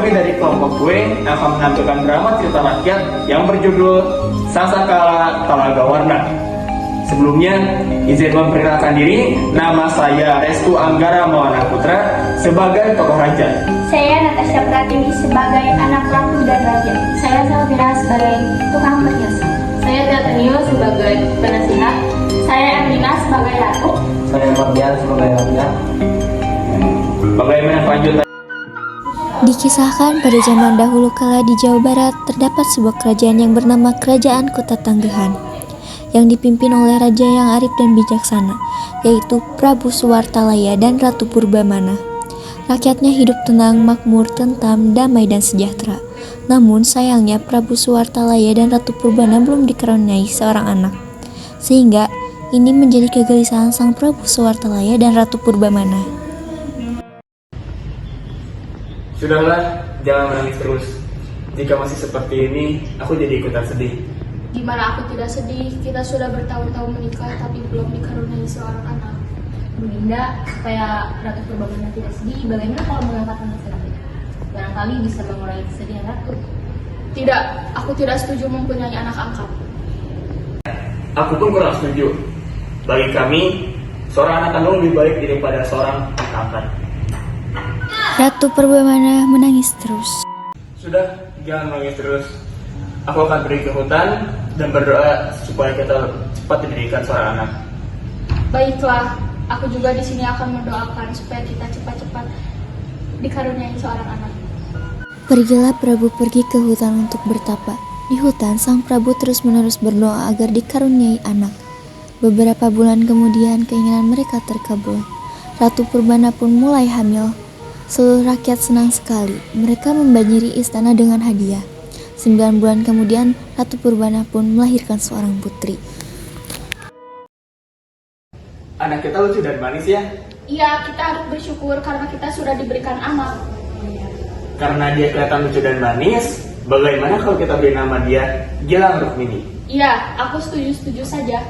kami dari kelompok gue akan menampilkan drama cerita rakyat yang berjudul Sasakala Talaga Warna. Sebelumnya, izin memperkenalkan diri, nama saya Restu Anggara Mawana Putra sebagai tokoh raja. Saya Natasha Pratiwi sebagai anak ratu dan raja. Saya Salvira sebagai tukang perhiasan. Saya Datanio sebagai penasihat. Saya Erlina sebagai ratu. Saya Mardian sebagai raja. Bagaimana kelanjutan? Dikisahkan pada zaman dahulu kala di Jawa Barat terdapat sebuah kerajaan yang bernama Kerajaan Kota Tanggehan yang dipimpin oleh raja yang arif dan bijaksana, yaitu Prabu Suwartalaya dan Ratu Purbamana. Rakyatnya hidup tenang, makmur, tentram, damai dan sejahtera. Namun sayangnya Prabu Suwartalaya dan Ratu Purbana belum dikaruniai seorang anak, sehingga ini menjadi kegelisahan sang Prabu Suwartalaya dan Ratu Purbamana. Sudahlah, jangan menangis terus. Jika masih seperti ini, aku jadi ikutan sedih. Gimana aku tidak sedih? Kita sudah bertahun-tahun menikah tapi belum dikaruniai seorang anak. Bunda, supaya Ratu Purbamana tidak sedih, bagaimana kalau mengangkat anak lagi? Barangkali bisa mengurangi kesedihan Ratu. Tidak, aku tidak setuju mempunyai anak angkat. Aku pun kurang setuju. Bagi kami, seorang anak kandung lebih baik daripada seorang anak angkat. Ratu Purbamana menangis terus. Sudah, jangan menangis terus. Aku akan pergi ke hutan dan berdoa supaya kita cepat diberikan seorang anak. Baiklah, aku juga di sini akan mendoakan supaya kita cepat-cepat dikaruniai seorang anak. Pergilah Prabu pergi ke hutan untuk bertapa. Di hutan, sang Prabu terus-menerus berdoa agar dikaruniai anak. Beberapa bulan kemudian, keinginan mereka terkabul. Ratu Purbana pun mulai hamil. Seluruh rakyat senang sekali. Mereka membanjiri istana dengan hadiah. 9 bulan kemudian, Ratu Purbana pun melahirkan seorang putri. Anak kita lucu dan manis ya. Iya, kita harus bersyukur karena kita sudah diberikan anak. Karena dia kelihatan lucu dan manis, bagaimana kalau kita beri nama dia Gilang Rukmini? Iya, aku setuju saja.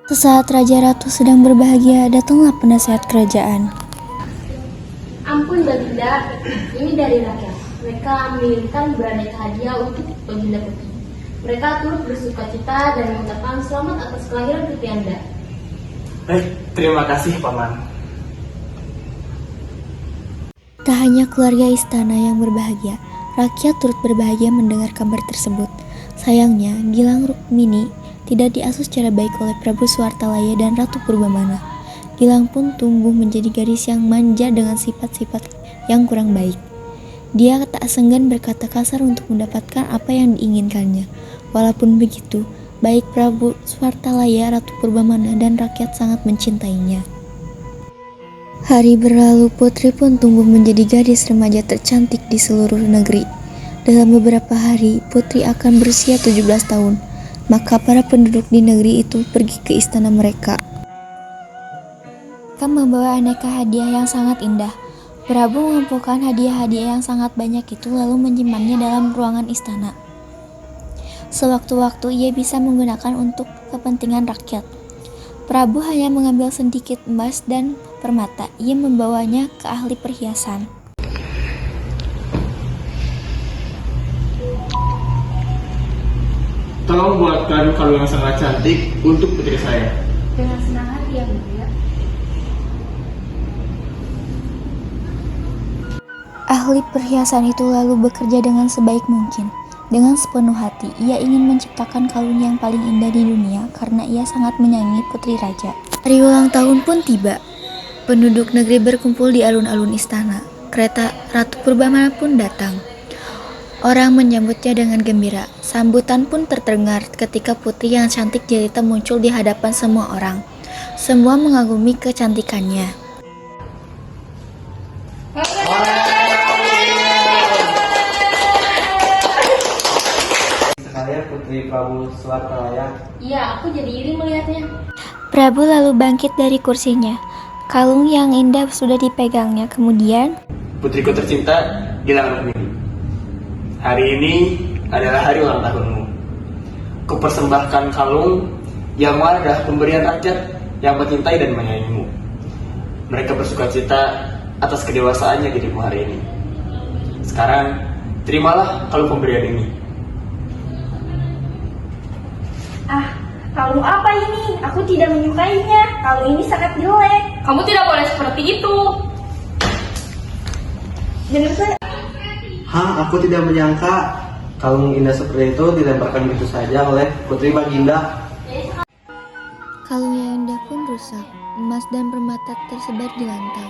Sesaat Raja Ratu sedang berbahagia, datanglah penasehat kerajaan. Ampun Baginda, ini dari rakyat. Mereka mengirimkan beraneka hadiah untuk Baginda Putri. Mereka turut bersukacita dan mengucapkan selamat atas kelahiran putri Anda. Terima kasih Paman. Tak hanya keluarga istana yang berbahagia, rakyat turut berbahagia mendengar kabar tersebut. Sayangnya, Gilang Rukmini tidak diasuh secara baik oleh Prabu Suwartalaya dan Ratu Purbamana. Gilang pun tumbuh menjadi gadis yang manja dengan sifat-sifat yang kurang baik. Dia tak segan berkata kasar untuk mendapatkan apa yang diinginkannya. Walaupun begitu, baik Prabu Suwartalaya, Ratu Purbamana, dan rakyat sangat mencintainya. Hari berlalu, putri pun tumbuh menjadi gadis remaja tercantik di seluruh negeri. Dalam beberapa hari, putri akan berusia 17 tahun. Maka para penduduk di negeri itu pergi ke istana mereka. Mereka membawa aneka hadiah yang sangat indah. Prabu mengumpulkan hadiah-hadiah yang sangat banyak itu lalu menyimpannya dalam ruangan istana. Sewaktu-waktu ia bisa menggunakan untuk kepentingan rakyat. Prabu hanya mengambil sedikit emas dan permata. Ia membawanya ke ahli perhiasan. Tolong buatkan kalung yang sangat cantik untuk putri saya. Dengan senang hati ya Bunda. Ahli perhiasan itu lalu bekerja dengan sebaik mungkin. Dengan sepenuh hati, ia ingin menciptakan kalung yang paling indah di dunia karena ia sangat menyayangi putri raja. Hari ulang tahun pun tiba. Penduduk negeri berkumpul di alun-alun istana. Kereta Ratu Purbamana pun datang. Orang menyambutnya dengan gembira. Sambutan pun terdengar ketika putri yang cantik jelita muncul di hadapan semua orang. Semua mengagumi kecantikannya. Saya Putri Prabu Suwartalaya. Iya, aku jadi iri melihatnya. Prabu lalu bangkit dari kursinya. Kalung yang indah sudah dipegangnya. Kemudian, Putriku tercinta, Gilang Rukmini. Hari ini adalah hari ulang tahunmu. Kupersembahkan kalung yang adalah pemberian rakyat yang mencintai dan menyayangimu. Mereka bersukacita atas kedewasaannya dirimu hari ini. Sekarang, terimalah kalung pemberian ini. Kalung apa ini? Aku tidak menyukainya. Kalung ini sangat jelek. Kamu tidak boleh seperti itu. Benar saja. Aku tidak menyangka kalung indah seperti itu dilemparkan begitu saja oleh Putri Baginda. Kalung yang indah pun rusak, emas dan permata tersebar di lantai.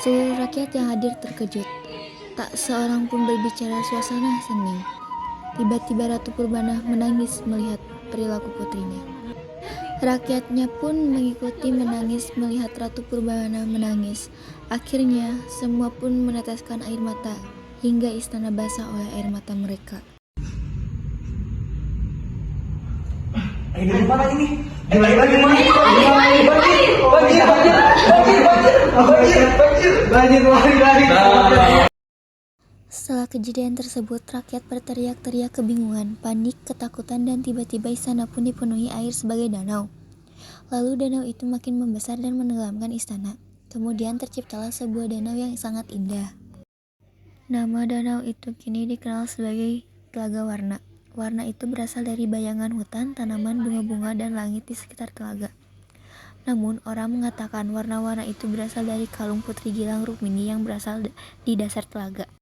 Seluruh rakyat yang hadir terkejut. Tak seorang pun berbicara, suasana hening. Tiba-tiba Ratu Purbana menangis melihat perilaku putrinya. Rakyatnya pun mengikuti menangis melihat Ratu Purbana menangis. Akhirnya semua pun meneteskan air mata hingga istana basah oleh air mata mereka. Dari mana ini? Setelah kejadian tersebut, rakyat berteriak-teriak kebingungan, panik, ketakutan, dan tiba-tiba istana pun dipenuhi air sebagai danau. Lalu danau itu makin membesar dan menenggelamkan istana. Kemudian terciptalah sebuah danau yang sangat indah. Nama danau itu kini dikenal sebagai Telaga Warna. Warna itu berasal dari bayangan hutan, tanaman, bunga-bunga, dan langit di sekitar telaga. Namun, orang mengatakan warna-warna itu berasal dari kalung Putri Gilang Rukmini yang berasal di dasar telaga.